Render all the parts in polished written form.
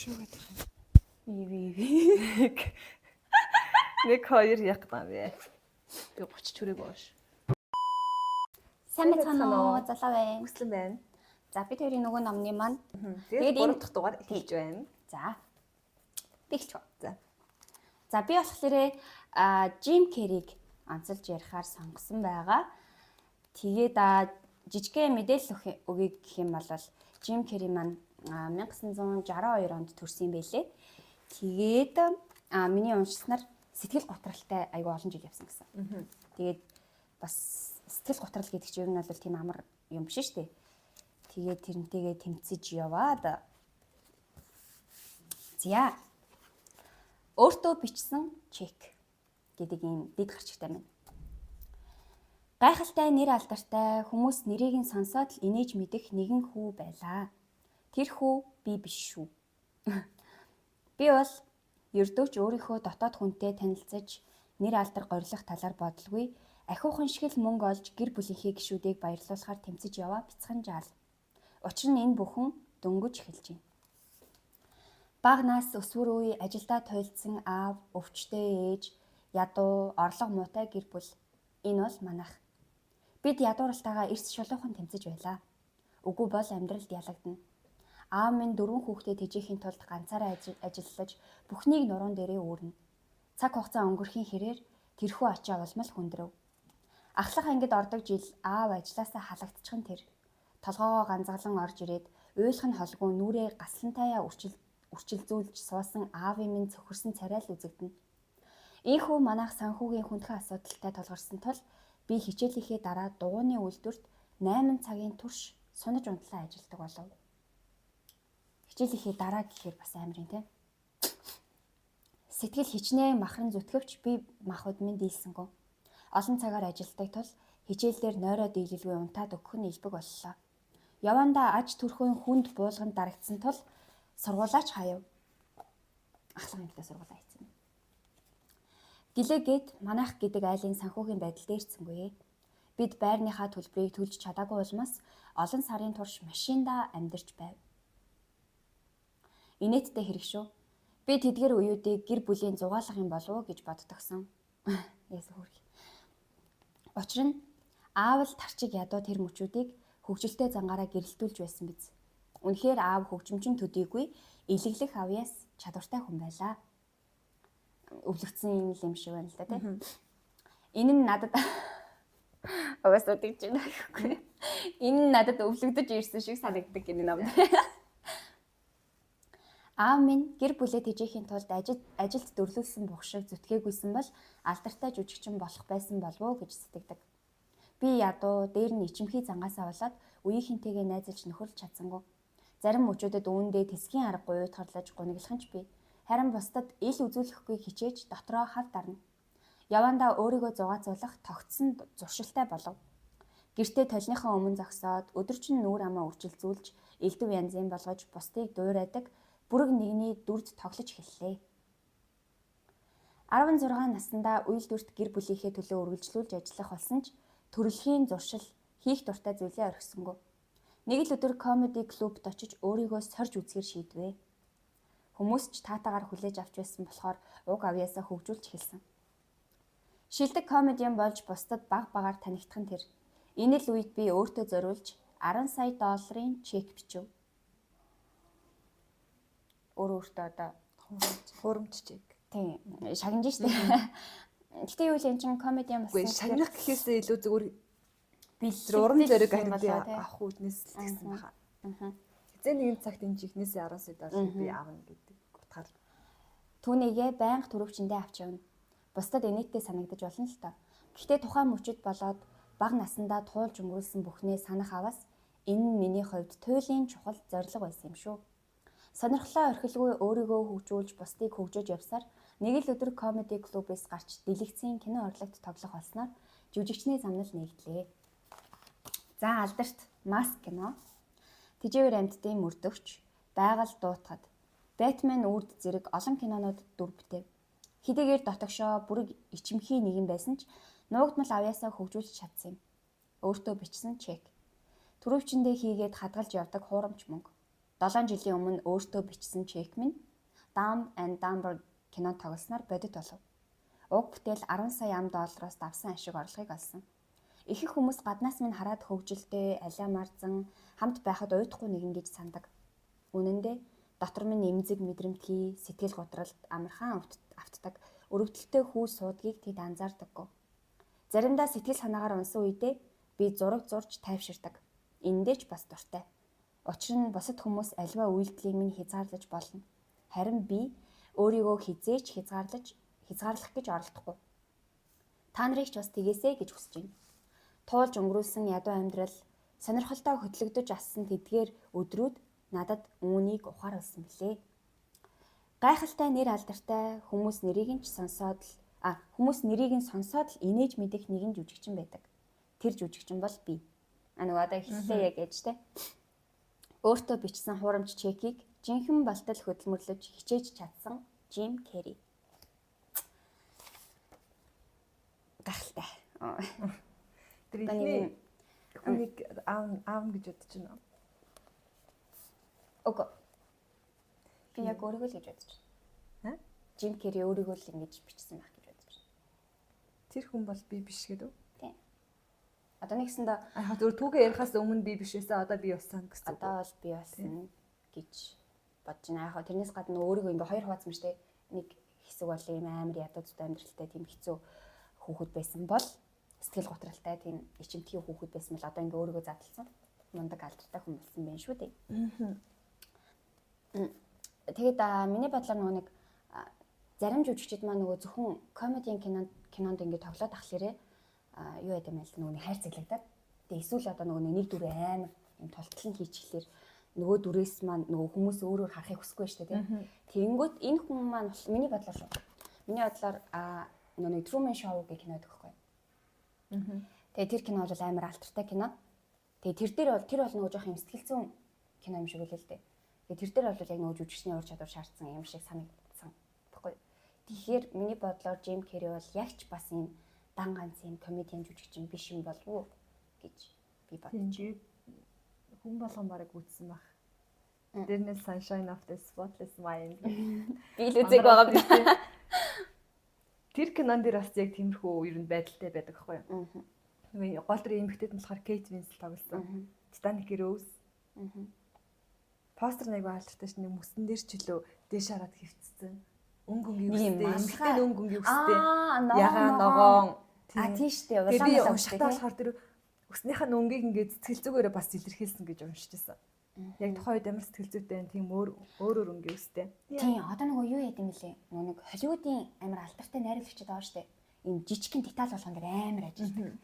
шүү гэдэг юм. Нэг 2 ягтаа бэ. Би 30 чүрэг боош. Сайн мэцхан уу, залуу байна. Хүслэн байна. За бид хоёрын нөгөө номны маань тэгээд 3 дахь дугаар эхэлж байна. За. Бэлч ба. За би болохоор Jim Carrey-г онцолж ярихаар сонгосон байгаа. Тэгээд жижигхэн мэдээлэл өгье гэх юм бол Jim Carrey маань 1962 онд төрсөн байлээ. Тэгээд миний уншсанаар сэтгэл готралтай айгүй олон жил явсан гэсэн. Тэгээд бас сэтгэл готрал гэдэг чинь юу нь бол тийм амар юм биш шүү дээ. Тэгээд тэрнтэйгээ тэмцэж яваад зя өөртөө бичсэн чек гэдэг ийм дэд гарчигтай байна. Гайхалтай нэр алдартай хүмүүс нэрийг нь сонсоод л инээж мэдэх нэгэн хүү байлаа. Тэр хүү би биш шүү. Би бол ердөөч өөрийнхөө дотоод хүнтэй танилцаж нэр алдар горилох талаар бодлгүй ахиухан шиг л мөнгө олж гэр бүлийнхээ гишүүдийг баярлуулахаар тэмцэж яваа бяцхан жаал. Учир нь энэ бүхэн дөнгөж эхэлж байна. Бага нас өсвөр үе ажилдаа тойлдсон аав, өвчтэй ээж, ядуу, орлого муутай гэр бүл. Энэ бол манайх. Бид ядууралтайгаа эрс шулуухан тэмцэж байлаа. Үгүй бол амьдралд ялагдана. Аав минь 4 хүүхдэд тэжээхийн тулд ганцаараа ажиллаж бүхнийг нуруунд дээрээ үүрнэ. Цаг хугацаа өнгөрхийн хэрээр тэрхүү ачаа улмал хүндрэв. Ахлах ангид ордог жил аав ажилласаа халагдчихсан тэр. Толгоогоо ганцаглан орж ирээд уйлах нь холгүй нүрээ гаслантайгаа үрчилзүүлж суусан аавын минь цөхөрсөн царай л үзэгдэнэ. Ийхүү манайх санхүүгийн хүндхэн асуудалтай тулгарсан тул би хичээлийнхээ дараа дугуйны үйлдвэрт 8 цагийн турш сунаж унтлан ажилладаг болов. Хичээлийнхээ дараа гэхээр бас амар юм тийм. Сэтгэл хичнээн махран зүтгэвч би махуд минь дийлсэнгөө. Олон цагаар ажилладаг тул хичээлдэр нойроо дийлэлгүй унтаад өгөх нь илбэг боллоо. Явандаа аж төрхөө хүнд буулганд дарагдсан тул сургуулаач хаяв. Ахлах ангидаа сургуулаа хийсэн. Гэлээгээд манайх гэдэг айлын санхүүгийн байдал дээрцсэнгүй. Бид байрныхаа төлбөрийг төлж чадаагүй улмаас олон сарын турш машиндаа амьдарч байв. Инээдтэй хэрэг шүү. Би тэдгээр үеүүдийг гэр бүлийн зугаалах юм болов уу гэж боддогсон. Яс хөрх. Учир нь аав л тарчиг ядуу тэр мөчүүдийг хөвгөлтэй зангаараа гэрэлтүүлж байсан биз. Үнэхээр аав хөгжимчин төдийгүй илэглэх авьяас чадвартай хүн байлаа. Өвлөгдсөн юм шиг байна л да тийм. Энэ нь надад аваасаа тэгж байна гэхгүй. Энэ нь надад өвлөгдөж ирсэн шиг санагддаг энэ ном. Аав минь гэр бүлээ тэжээхийн тулд ажилд дөрлүүлсэн бүх шиг зүтгээгүйсэн бол алдартай жүжигчин болох байсан болов уу гэж сэтгэдэг. Би ядуу дээр нь ичимхий зангаасаа болоод үеийнхэнтэйгээ найзалж нөхөрлж чадсангүй. Зарим мөчүүдэд үүндээ тэсгийн аргагүй уйтгарлаж гуниглах нь ч би. Харин бусдад ил үзүүлэхгүй хичээж дотроо хав дарна. Явандаа өөрийгөө зугаацуулах тогтсон зуршилтай болов. Гэртээ толныхоо өмнө зогсоод өдөржин нүүр амаа үрчилзүүлж элдв янзын болгож бусдыг дуурайдаг бүрэг нэгний дүрд тоглож эхэллээ. 16 наснда үйлдвэрт гэр бүлийнхээ төлөө үргэлжлүүлж ажиллах болсон ч төрөлхийн зуршил хийх дуртай зүйлээ орхисонгүй. Нэг л өдөр комеди клубт очиж өөрийгөө сорж үзэхэр шийдвэ. Хүмүүс ч таатаагаар хүлээж авч байсан болохоор уг авьяасаа хөгжүүлж эхэлсэн. Шилдэг комедиан болж бусдад баг багаар танигдах нь тэр. Энэ л үед би өөртөө зориулж 10 сая долларын чек бичив. Өөртөө одоо Хурамч чек. Тийм, шагнаж штэ. Гэтэ юу л энэ чинь комедиан болсон. Үгүй шагнах гэхээсээ илүү зүгээр уран зориг авах үднэс л гэсэн баха. Хизээ нэгэн цагт энэ чихнээсээ 10 сая доллар би аавна гэдэг утгаар. Түүнийгээ байнга төрөвчөндөө авч явна. Бусдад инээдтэй санагдаж болно л доо. Гэхдээ тухайн мөчөд болоод бага насандаа туулж өнгөрүүлсэн бүхнээ санах аваас энэ нь миний хувьд туйлын чухал зорилго байсан юм шүү. Сонирхлоо орхилгүй өөрийгөө хөгжүүлж бусдыг хөгжөөж явсаар нэг л өдөр комеди клубээс гарч дэлгэцийн кино урлагт тоглох болсноор жүжигчний замнал нэгдлээ. За алдарт Маск кино, Тэжээвэр амьтдын мөрдөгч, Байгаль дуутахад, Бэтмен үрд зэрэг олон кинонууд дүр бүтэв. Хэдийгээр дотогшоо бүрэг ичимхий нэгэн байсан ч нуугдмал авьяасаа хөгжүүлж чадсан юм. Өөртөө бичсэн чек. Төрөвчөндөө хийгээд хадгалж явдаг хуурамч мөнгө. 7 жилийн өмнө өөртөө бичсэн Чекмэн Dumb and Dumber кино тоглосноор бодит болов. Уг бүтээл 10 сая $10 давсан ашиг орлогыг олсон. Ихэнх хүмүүс гаднаас минь хараад хөвгөлтэй, алиа марзан, хамт байхад уйдахгүй нэгэн гэж сандаг. Үнэн дээр дотор минь эмзэг мэдрэмтгий, сэтгэл готролд амархан автдаг, өрөвдөлтөй хүү суудгийг тэд анзаардаггүй. Заримдаа сэтгэл санаагаар унсан үедээ би зураг зурж тайвширдаг. Эндээ ч бас дуртай. Учир нь бусад хүмүүс альва үйлдэлийг минь хязгаарлаж болно. Харин би өөрийгөө хизээч хязгаарлах гэж оролдохгүй. Та нарыг ч бас тэгээсэй гэж хүсэж байна. Туулж өнгөрүүлсэн ядуу амьдрал, сонирхолтой хөтлөгдөж ассан тэдгээр өдрүүд надад үүнийг ухааруулсан билээ. Гайхалтай нэр алдартай хүмүүс нэрийг нь сонсоод л инээж мэдэх нэгэн жүжигчин байдаг. Тэр жүжигчин бол би. Нөгөө одоо эхлэлээ яг ээж те. Өөртөө бичсэн хуурамч чекийг жинхэнэ балтал хөдөлмөрлөж хичээж чадсан Жим Керри. Гайхалтай. Тэр ихний хүнийг аав гэж бодож байна. Ого. Би яг өөрийгөө л гэж бодож байна. Жим Керри өөрийгөө л ингэж бичсэн байх гэж бодож байна. Тэр хүн бол би биш гэдэг үү? Тийм. Одоо нэгсэндээ зөв түүгээ ярихаас өмнө би биш байсан, одоо би болсон гэсэн. Одоо бол би болсон гэж бодож байна. Яг тэрнээс гадна өөрийгөө ингээ хоёр хуваацсан шүү дээ. Нэг хэсэг бол ийм амар ядуу зүйтэй амьдралтай тийм хэцүү хүүхэд байсан бол сэтгэл готралтай тийм ичимтгий хүүхэд байсан бол одоо ингээ өөрийгөө задлсан мундаг алдартай хүн болсон байх шүү дээ. Тэгээд миний бодлоор нэг зарим жүжигчид маань нөгөө зөвхөн комедийн кинонд ингээ тоглоод ахлаарэ юу яд юм бэ нөгөө хайр цэглэгдээд тэгээ эсвэл одоо нөгөө нэг дүр амар юм толтолн хийчихлээр нөгөө дүрээс маань нөгөө хүмүүс өөрөөр харахыг хүсэхгүй шүү дээ тийм. Тэгэнгүүт энэ хүн маань миний бодлоор шүү. Миний бодлоор нөгөө Truman Show гэх кино өгөхгүй. Тэгээ тэр кино бол амар алдартай кино. Тэгээ тэр бол нөгөө жоох юм сэтгэлзэн кино юм шиг үлээ л дээ. Тэгээ тэр дээр бол яг нөгөө жүжигчний ур чадвар шаардсан юм шиг санагдсан баггүй. Тэгэхээр миний бодлоор Жим Керри бол ягч бас юм дан ганц юм комедиан жүжигчин биш юм болов уу гэж би бодчих. Хүн болгон бараг үтсэн баг. Дэрнэл Sunshine of the Spotless Mind. Би л үзег байгаа би. Тэр кинон дээр бас яг тиймэрхүү ер нь байдалтай байдаг аахгүй юу? Нөгөө гол дүр эмэгтэйд нь болохоор Кейт Винслет тоглосон. Titanic Rose. Постэр нэг баалжтай ш нэг мөсөн дээр ч лөө дээш хараад хөвцсөн. Өнгөнгийн үстэй, эмэгтэй өнгөнгийн үстэй. Ягаан ногоон. Тийм штэ. Би уншихтаа болохоор тэр өснийхээ нөнгийг ингээд сэтгэл зүгээрээ бас илэрхийлсэн гэж уншижсэн. Яг тухайн үед ямар сэтгэл зүйтэй байна тийм өөрөөр өнгө өстэй. Тийм одоо нөгөө юу яд юм бэлээ. Нөгөө нэг Холливуудын амар алдартай найруулагчид байгаа штэ. Ийм жижигхэн деталь болгон дээр амар ажилладаг.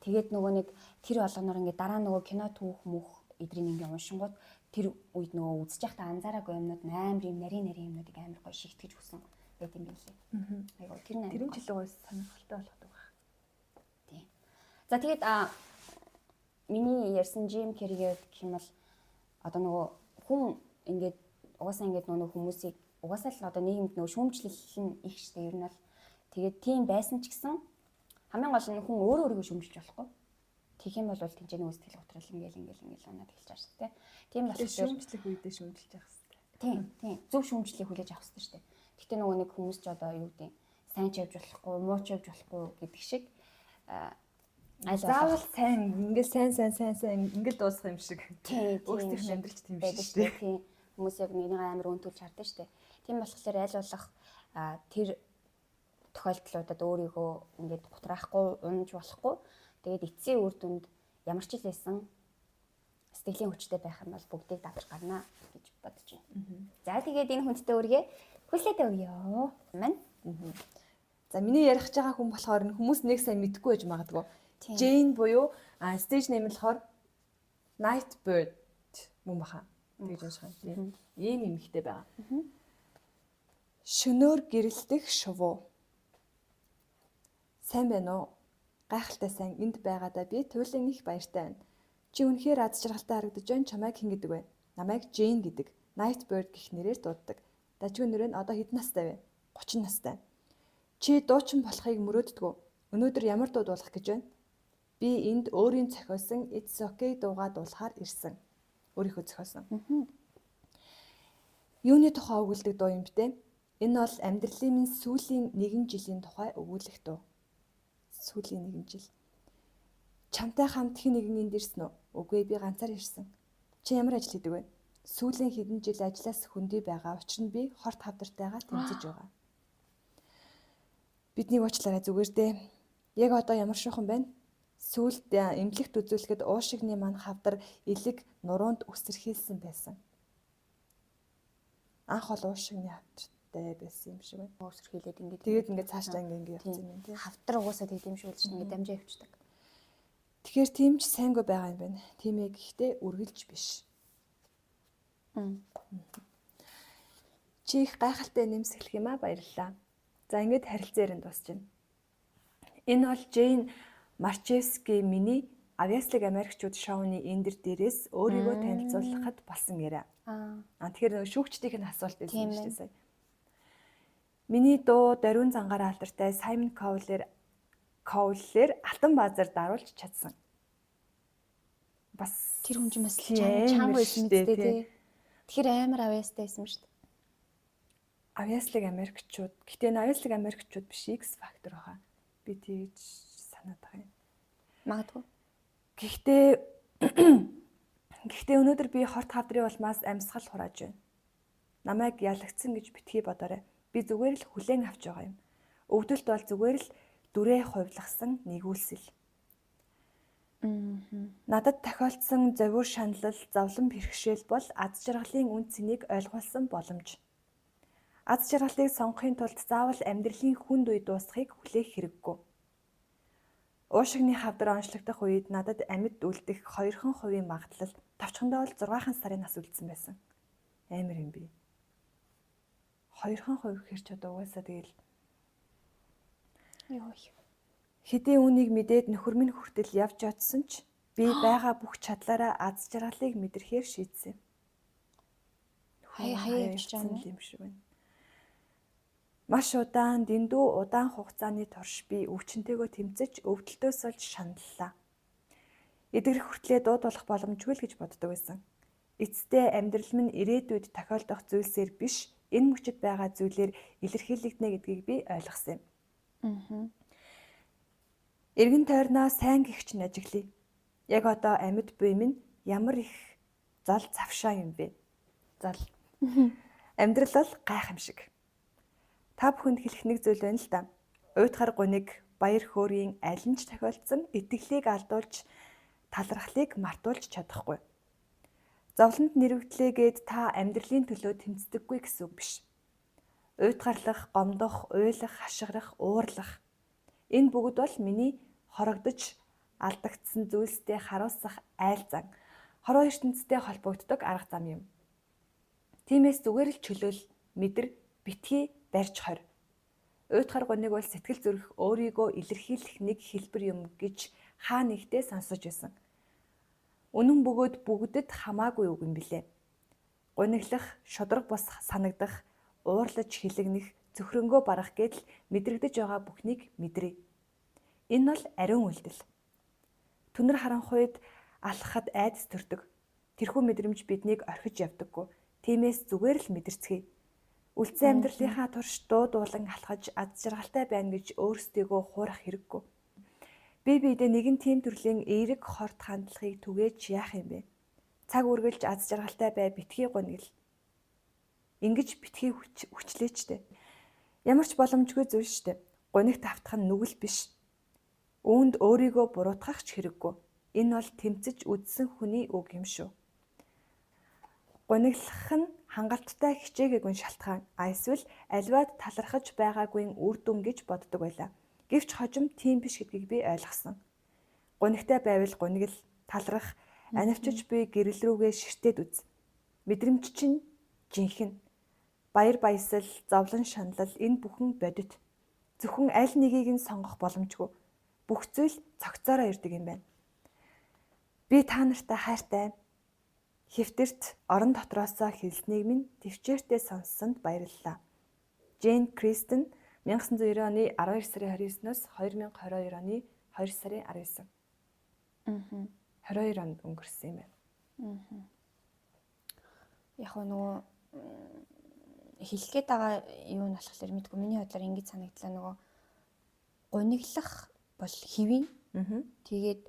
Тэгээд нөгөө нэг тэр болгоноор ингээд дараа нөгөө кино түүх мөх эдрийн ингээд уншингууд тэр үед нөгөө үзэж байхдаа анзаараагүй юмнууд амар юм нарийн юмнуудыг амар гоё шигтгэж өгсөн байт юм бэлээ. Айгуу тэр нь жилийн гоёс сонирхолтой болгодог баг. Тийм. За тэгээд миний ярьсан Жим Керригээ гэх юм бол одоо нөгөө хүн ингээд угаасаа ингээд нөгөө хүмүүсийг угаасаа л одоо нийгэмд нөгөө шүүмжлэл нь их штэ ер нь бол тэгээд тийм байсан ч гэсэн хамгийн гол нь хүн өөрийгөө шүүмжилж болохгүй. Тэгэх юм бол тэнцээ нөгөө сэтгэл готрол ингээл унаад эхэлж байгаа шүү дээ. Тийм болохоор шүүмжлэх үедээ шүүмжилж явах хэрэгтэй. Тийм. Зөв шүүмжлэлийг хүлээж авах хэрэгтэй шүү дээ. Гэтэ нөгөө нэг хүмүүс ч одоо юу гэдэг сайн ч явж болохгүй, муу ч явж болохгүй гэдэг шиг заавал сайн ингээл сайн ингээл дуусах юм шиг. Өөрсдийнх нь амьдралч тийм биш шүү дээ. Тийм. Хүмүүс яг нэгнийг амар өнтүүлж хардаг шүү дээ. Тийм болохоор аль болох тэр тохиолдлуудад өөрийгөө ингээд гутраахгүй, унж болохгүй. Тэгээд эцсийн үр дүнд ямар ч л байсан сэтгэлийн хүчтэй байх юм бол бүгдийг давж гарна гэж бодож байна. За тэгээд энэ хүнтэй үргээ хүлээдэ өгье. Мань. За миний ярих байгаа хүн болохоор хүмүүс нэг сайн мэдэхгүй байж магадгүй. Jane буюу стейж нэм болохоор Nightbird мөн баха. Тэгж унших юм. Ийм эмэгтэй байгаа. Шөнөөр гэрэлтэх шувуу. Сайн байна уу? Гайхалтай сайн энд байгаадаа би туйлын их баяртай байна. Чи үнэхээр аз жаргалтай харагдаж байна. Чамайг хэн гэдэг вэ? Намайг Jane гэдэг. Nightbird гэх нэрээр дууддаг. Дажгүй нэр нь одоо хэдэн настай вэ? 30 настай. Чи дуучин болохыг мөрөөддөг. Өнөөдөр ямар дуу дуулах гэж байна? Би энд өөрийн зохиосон It's Okay дуугаа дуулахаар ирсэн. Өөрийнхөө зохиосон. Юуны тухай өгүүлдэг дуу юм бэ те? Энэ бол амьдралын минь сүүлийн 1 жилийн тухай өгүүлэх дуу. Сүүлийн 1 жил. Чамтай хамт хэн нэгэн энд ирсэн үү? Үгүй би ганцаар ирсэн. Чи ямар ажил хийдэг вэ? Сүүлийн хэдэн жил ажлаас хөндөй байгаа учраас би хорт хавдартайгаа тэмцэж байгаа. Бидний уучлаарай зүгээр дээ. Яг одоо ямар шухан байна? Сүүлд эмнэлэгт үзүүлэхэд уушигны маань хавдар элэг нуруунд үсэрхийлсэн байсан. Анх бол уушигны хавдартай байсан юм шиг байна. Өсөр хийлээд ингээд Тэгээд ингээд цаашдаа ингээд явсан юм тийм. хавдар угаасаа тийм шүү л ингээд дамжаа явчихдаг. Тэгэхээр тийм ч сайнгүй байгаа юм байна. Тийм ээ гэхдээ үргэлж биш. Чи их гайхалтай нэмсэглэх юм аа баярлалаа. За ингээд харилцаа ярин дуусч байна. Энэ бол Джейн Марчевский миний Авьяаслаг Америкчууд шоуны эндэр дээрээс өөрийгөө танилцуулахад болсон яриа. Тэгэхээр нөгөө шүүгчдийн асуулт байсан шүү дээ сая. Миний дуу Даруун зангаар алдартай Саймон Коуллер Алтан баазар даруулж чадсан. Бас Тэр хүн чинь бас чам байсан мэт дээ. Тэгэхээр амар авьяастай байсан шүү дээ. Авьяаслаг Америкчууд. Гэтэ энэ Авьяаслаг Америкчууд биш X Factor байгаа. Би тэгж санаад байгаа юм. Магадгүй. Гэхдээ өнөөдөр би хорт хавдрын улмаас амьсгал хурааж байна. Намайг ялагдсан гэж битгий бодоорой. Би зүгээр л хүлээн авч байгаа юм. Өвдөлт бол зүгээр л дүрээ хувилгасан нэгүүлсэл. Надад тохиолдсон зовир шаналл, зовлон бэрхшээл бол аз жаргалын үн цэнийг ойлгуулсан боломж. Аз жаргалыг сонгохын тулд заавал амьдралын хүнд үе дуусахыг хүлээх хэрэггүй. Уушигны хавдар онцлогдох үед надад амьд үлдэх 2% магадлал товчхондоо л 6 сарын нас үлдсэн байсан. Амар юм би. 2% гэхэр ч одоо угаасаа тэгэл хэдийн үнийг мэдээд нөхөр минь хүртэл явж очсон ч би байгаа бүх чадлаараа аз жаргалыг мэдрэхээр шийдсэн. Хаяа явж байгаа юм шиг байна. Маш удаан, дэндүү удаан хугацааны турш би өвчнөтэйгөө тэмцэж өвдөлтөөс олж шаналлаа. Эдгэрэх хүртлээр дуудуулах боломжгүй л гэж боддог байсан. Эцэстээ амьдрал минь ирээдүйд тохиолдох зүйлсээр биш, энэ мөчид байгаа зүйлээр илэрхийлэгдэнэ гэдгийг би ойлгосон юм. Эргэн тойрноо сайн гихч нь ажиглая. Яг одоо амьд буй минь ямар их зол завшаа юм бэ? Зол. Амьдрал бол гайхамшиг. Та бүхэнд хэлэх нэг зүйл байна л да. Уйтгар гуниг, баяр хөөргийн аль нь ч тохиолдсон итгэлийг алдуулж, талархлыг мартуулж чадахгүй. Зовлонд нэрвэгдлээгээд та амьдралын төлөө тэмцдэггүй гэсэн үг биш. Уйтгарлах, гомдох, уйлах, хашгирах, уурлах. Энэ бүгд бол миний хорогдож алдагдсан зүйлстэй харуулсах айл зан, хорвоо ертөнцтэй холбогддог арга зам юм. Тиймээс зүгээр л чөлөөл, мэдэр, битгий барьж хорь. Уйтгар гуниг бол сэтгэл зүрх өөрийгөө илэрхийлэх нэг хэлбэр юм гэж хаа нэгтээ сонсож байсан. Үнэн бөгөөд бүгдэд хамаагүй үг юм билээ. Гуниглах, шудраг бус санагдах, уурлаж хилэгнэх, зөвхрөнгөө барах гэдэл мэдрэгдэж байгаа бүхнийг мэдрээ. Энэ бол ариун үйлдэл. Түнэр харанхуйд алхахад айдас төрдөг. Тэрхүү мэдрэмж биднийг орхиж явдаггүй. Тиймээс зүгээр л мэдэрцгээе. Үлдсэн амьдралынхаа турш дуулан алхаж аз жаргалтай байна гэж өөрсдийгөө хуурах хэрэггүй. Биедээ нэгэн тийм төрлийн эерэг хорт хандлагыг түгээж яах юм бэ? Цаг үргэлж аз жаргалтай бай битгий гунигл. Ингэж битгий хүчлээчтэй. Ямар ч боломжгүй зүйл штэ. Гунигт автах нь нүгэл биш. Үүнд өөрийгөө буруутгах ч хэрэггүй. Энэ бол тэмцэж үдсэн хүний үг юм шүү. Гуниглах нь хангалттай хичээгээгүй шалтгаан. Эсвэл альваад талархаж байгаагүй үр дүн гэж боддог байлаа. Гэвч хожим тийм биш гэдгийг би ойлгосон. Гунигтай байвал гунигл, таларх, анивчиж буй гэрэл рүүгээ ширтээд үз. Мэдрэмж чинь жинхэнэ. Баяр баясгал, зовлон шаналл энэ бүхэн бодит. Зөвхөн аль нэгийг нь сонгох боломжгүй. Бүх зүйл цогцоороо ирдэг юм байна. Би та нартай хайртай. Хэвтэрт орон дотроосоо хэлснийг минь төвчээртэй сонссонд баярлалаа. Джейн Кристен 1990 оны 12 сарын 29-ноос 2022 оны 2 сарын 19. 22 онд өнгөрсөн юм байна. Яг нөгөө хэлэх гээд байгаа юу нь болохоор мэдгүй миний бодлоор ингэж санагдлаа нөгөө гуниглах бол хэвийн. Тэгээд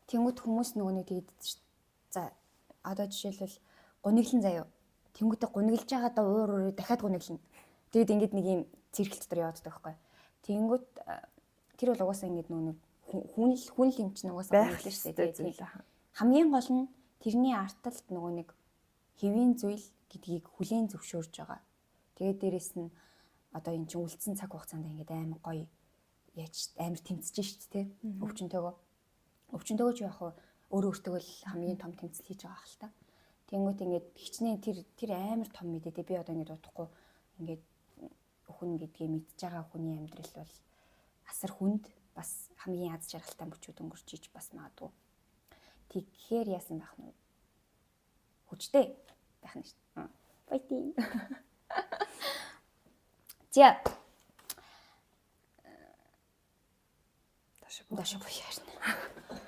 тэнгууд хүмүүс нөгөө нэг тэгээд за одоо жишээлбэл гуниглан заяа. Тэнгуудээ гуниглаж байгаадаа уур дахиад гуниглана. Тэгээд ингэж нэг юм циркл дотор яваад байгаа байхгүй. Тэнгууд тэр бол угаасаа ингэж нөгөө хүн л юм чинь угаасаа гуниглана шүү дээ. Хамгийн гол нь тэрний арталт нөгөө нэг хэвийн зүйл гэдгийг хүлээн зөвшөөрж байгаа. Тэгээд дээрэс нь одоо эн чинь үлдсэн цаг хугацаанд ингээд амар гоё яаж амар тэмцэж шít те. Өвчнөөгөө ч яах вэ? Өөрөө өөртөө л хамгийн том тэмцэл хийж байгаа хэл та. Тэнгүүт ингээд хичнээн тэр амар том мэдээ те. Би одоо ингээд удахгүй ингээд хүн гэдгийг мэдж байгаа хүний амьдрал бол асар хүнд бас хамгийн аз жаргалтай мөчүүд өнгөрч иж бас магадгүй. Тэгэхээр яасан байх нь хүчтэй байх нь шүү дээ. Fighting. За. Дашгүй яарна.